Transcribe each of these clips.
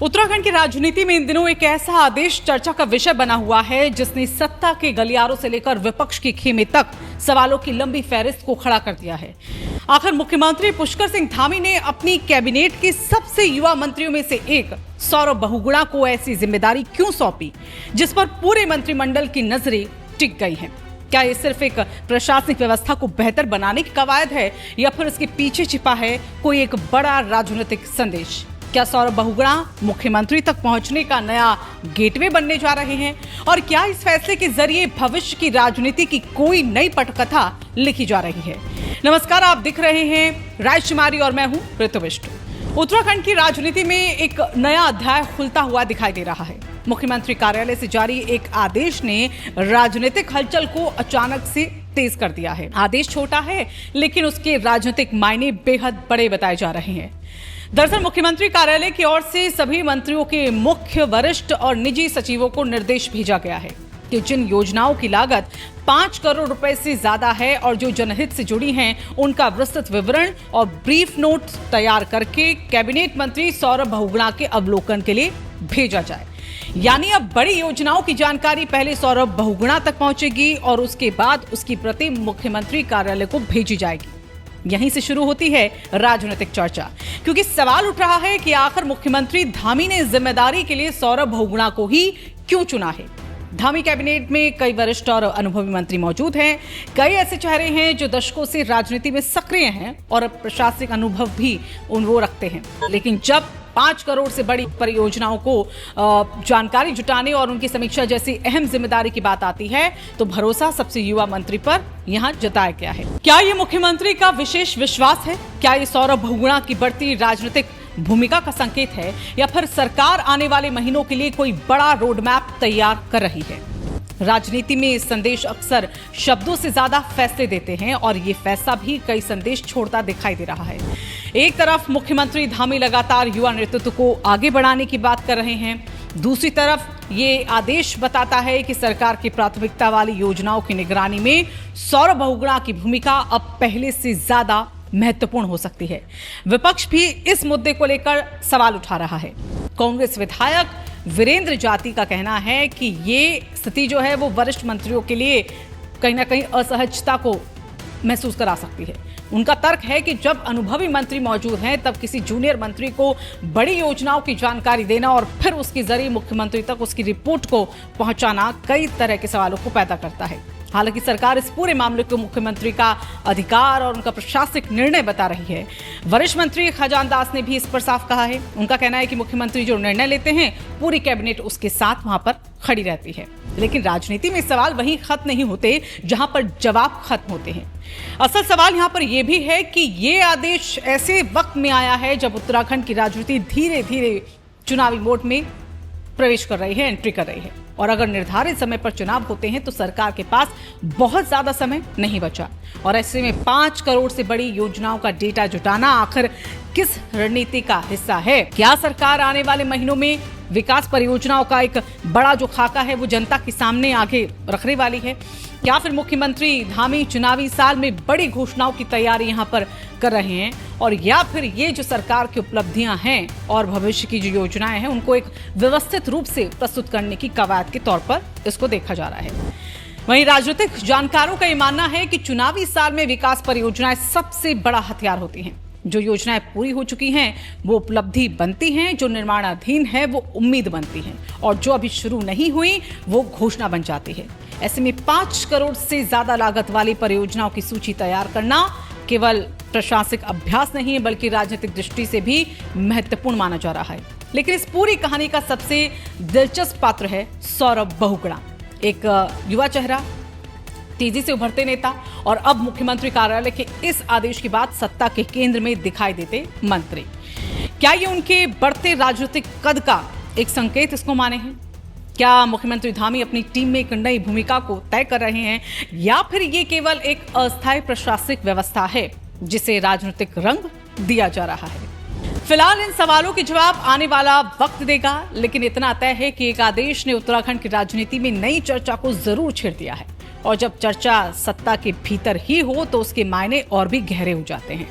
उत्तराखंड की राजनीति में इन दिनों एक ऐसा आदेश चर्चा का विषय बना हुआ है जिसने सत्ता के गलियारों से लेकर विपक्ष के खेमे तक सवालों की लंबी फहरिस्त को खड़ा कर दिया है। आखिर मुख्यमंत्री पुष्कर सिंह धामी ने अपनी कैबिनेट के सबसे युवा मंत्रियों में से एक सौरभ बहुगुणा को ऐसी जिम्मेदारी क्यों सौंपी जिस पर पूरे मंत्रिमंडल की नजरें टिक गई हैं? क्या ये सिर्फ एक प्रशासनिक व्यवस्था को बेहतर बनाने की कवायद है या फिर इसके पीछे छिपा है कोई एक बड़ा राजनीतिक संदेश? क्या सौरभ बहुगुणा मुख्यमंत्री तक पहुंचने का नया गेटवे बनने जा रहे हैं? और क्या इस फैसले के जरिए भविष्य की राजनीति की कोई नई पटकथा लिखी जा रही है? नमस्कार, आप दिख रहे हैं राजकुमारी और मैं हूं ऋतु बिष्ट। उत्तराखंड की राजनीति में एक नया अध्याय खुलता हुआ दिखाई दे रहा है। मुख्यमंत्री कार्यालय से जारी एक आदेश ने राजनीतिक हलचल को अचानक से तेज कर दिया है। आदेश छोटा है लेकिन उसके राजनीतिक मायने बेहद बड़े बताए जा रहे हैं। दरअसल मुख्यमंत्री कार्यालय की ओर से सभी मंत्रियों के मुख्य, वरिष्ठ और निजी सचिवों को निर्देश भेजा गया है कि जिन योजनाओं की लागत 5 करोड़ रुपए से ज्यादा है और जो जनहित से जुड़ी हैं, उनका विस्तृत विवरण और ब्रीफ नोट तैयार करके कैबिनेट मंत्री सौरभ बहुगुणा के अवलोकन के लिए भेजा जाए। यानी अब बड़ी योजनाओं की जानकारी पहले सौरभ बहुगुणा तक पहुंचेगी और उसके बाद उसकी प्रति मुख्यमंत्री कार्यालय को भेजी जाएगी। यहीं से शुरू होती है राजनीतिक चर्चा, क्योंकि सवाल उठ रहा है कि आखिर मुख्यमंत्री धामी ने जिम्मेदारी के लिए सौरभ बहुगुणा को ही क्यों चुना है। धामी कैबिनेट में कई वरिष्ठ और अनुभवी मंत्री मौजूद हैं। कई ऐसे चेहरे हैं जो दशकों से राजनीति में सक्रिय हैं और प्रशासनिक अनुभव भी वो रखते हैं। लेकिन जब 5 करोड़ से बड़ी परियोजनाओं को जानकारी जुटाने और उनकी समीक्षा जैसी अहम जिम्मेदारी की बात आती है तो भरोसा सबसे युवा मंत्री पर यहां जताया गया है। क्या ये मुख्यमंत्री का विशेष विश्वास है? क्या ये सौरभ बहुगुणा की बढ़ती राजनीतिक भूमिका का संकेत है या फिर सरकार आने वाले महीनों के लिए कोई बड़ा रोड मैप तैयार कर रही है? राजनीति में संदेश अक्सर शब्दों से ज्यादा फैसले देते हैं और ये फैसला भी कई संदेश छोड़ता दिखाई दे रहा है। एक तरफ मुख्यमंत्री धामी लगातार युवा नेतृत्व को आगे बढ़ाने की बात कर रहे हैं, दूसरी तरफ ये आदेश बताता है कि सरकार की प्राथमिकता वाली योजनाओं की निगरानी में सौरभ बहुगुणा की भूमिका अब पहले से ज्यादा महत्वपूर्ण हो सकती है। विपक्ष भी इस मुद्दे को लेकर सवाल उठा रहा है। कांग्रेस विधायक वीरेंद्र जाती का कहना है कि ये स्थिति जो है वो वरिष्ठ मंत्रियों के लिए कहीं ना कहीं असहजता को महसूस करा सकती है। उनका तर्क है कि जब अनुभवी मंत्री मौजूद हैं तब किसी जूनियर मंत्री को बड़ी योजनाओं की जानकारी देना और फिर उसके जरिए मुख्यमंत्री तक उसकी रिपोर्ट को पहुंचाना कई तरह के सवालों को पैदा करता है। हालांकि सरकार इस पूरे मामले को मुख्यमंत्री का अधिकार और उनका प्रशासनिक निर्णय बता रही है। वरिष्ठ मंत्री खजान दास ने भी इस पर साफ कहा है। उनका कहना है कि मुख्यमंत्री जो निर्णय लेते हैं पूरी कैबिनेट उसके साथ वहां पर खड़ी रहती है। लेकिन राजनीति में सवाल वहीं खत्म नहीं होते जहां पर जवाब खत्म होते हैं। असल सवाल यहां पर यह भी है कि ये आदेश ऐसे वक्त में आया है जब उत्तराखंड की राजनीति धीरे धीरे चुनावी मोड में प्रवेश कर रही है, एंट्री कर रही है। और अगर निर्धारित समय पर चुनाव होते हैं तो सरकार के पास बहुत ज्यादा समय नहीं बचा और ऐसे में 5 करोड़ से बड़ी योजनाओं का डेटा जुटाना आखिर किस रणनीति का हिस्सा है? क्या सरकार आने वाले महीनों में विकास परियोजनाओं का एक बड़ा जो खाका है वो जनता के सामने आगे रखने वाली है? या फिर मुख्यमंत्री धामी चुनावी साल में बड़ी घोषणाओं की तैयारी यहाँ पर कर रहे हैं? और या फिर ये जो सरकार की उपलब्धियां हैं और भविष्य की जो योजनाएं हैं उनको एक व्यवस्थित रूप से प्रस्तुत करने की कवायद के तौर पर इसको देखा जा रहा है। वहीं राजनीतिक जानकारों का ये मानना है कि चुनावी साल में विकास परियोजनाएं सबसे बड़ा हथियार होती हैं। जो योजनाएं पूरी हो चुकी हैं वो उपलब्धि बनती हैं, जो निर्माणाधीन है वो उम्मीद बनती हैं और जो अभी शुरू नहीं हुई वो घोषणा बन जाती है। ऐसे में 5 करोड़ से ज्यादा लागत वाली परियोजनाओं की सूची तैयार करना केवल प्रशासनिक अभ्यास नहीं है बल्कि राजनीतिक दृष्टि से भी महत्वपूर्ण माना जा रहा है। लेकिन इस पूरी कहानी का सबसे दिलचस्प पात्र है सौरभ बहुगुणा, एक युवा चेहरा, तेजी से उभरते नेता और अब मुख्यमंत्री कार्यालय के इस आदेश के बाद सत्ता के केंद्र में दिखाई देते मंत्री। क्या ये उनके बढ़ते राजनीतिक कद का एक संकेत इसको माने हैं? क्या मुख्यमंत्री धामी अपनी टीम में एक नई भूमिका को तय कर रहे हैं या फिर ये केवल एक अस्थायी प्रशासनिक व्यवस्था है जिसे राजनीतिक रंग दिया जा रहा है? फिलहाल इन सवालों के जवाब आने वाला वक्त देगा, लेकिन इतना तय है कि एक आदेश ने उत्तराखंड की राजनीति में नई चर्चा को जरूर छेड़ दिया है और जब चर्चा सत्ता के भीतर ही हो तो उसके मायने और भी गहरे हो जाते हैं।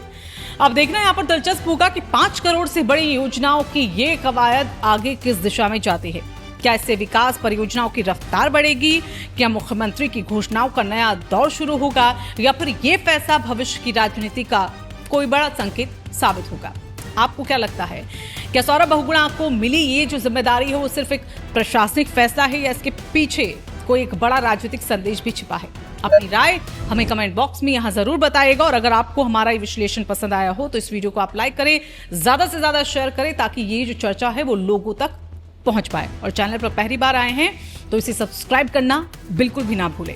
अब देखना यहाँ पर दिलचस्प होगा कि 5 करोड़ से बड़ी योजनाओं की ये कवायद आगे किस दिशा में जाती है। क्या इससे विकास परियोजनाओं की रफ्तार बढ़ेगी? क्या मुख्यमंत्री की घोषणाओं का नया दौर शुरू होगा, या फिर ये फैसला भविष्य की राजनीति का कोई बड़ा संकेत साबित होगा? आपको क्या लगता है? क्या सौरभ बहुगुणा को मिली ये जो जिम्मेदारी है वो सिर्फ एक प्रशासनिक फैसला है, या इसके पीछे कोई एक बड़ा राजनीतिक संदेश भी छिपा है? अपनी राय हमें कमेंट बॉक्स में यहां जरूर बताइएगा। और अगर आपको हमारा ये विश्लेषण पसंद आया हो तो इस वीडियो को आप लाइक करें, ज्यादा से ज्यादा शेयर करें, ताकि ये जो चर्चा है वो लोगों तक पहुंच पाए। और चैनल पर पहली बार आए हैं तो इसे सब्सक्राइब करना बिल्कुल भी ना भूलें।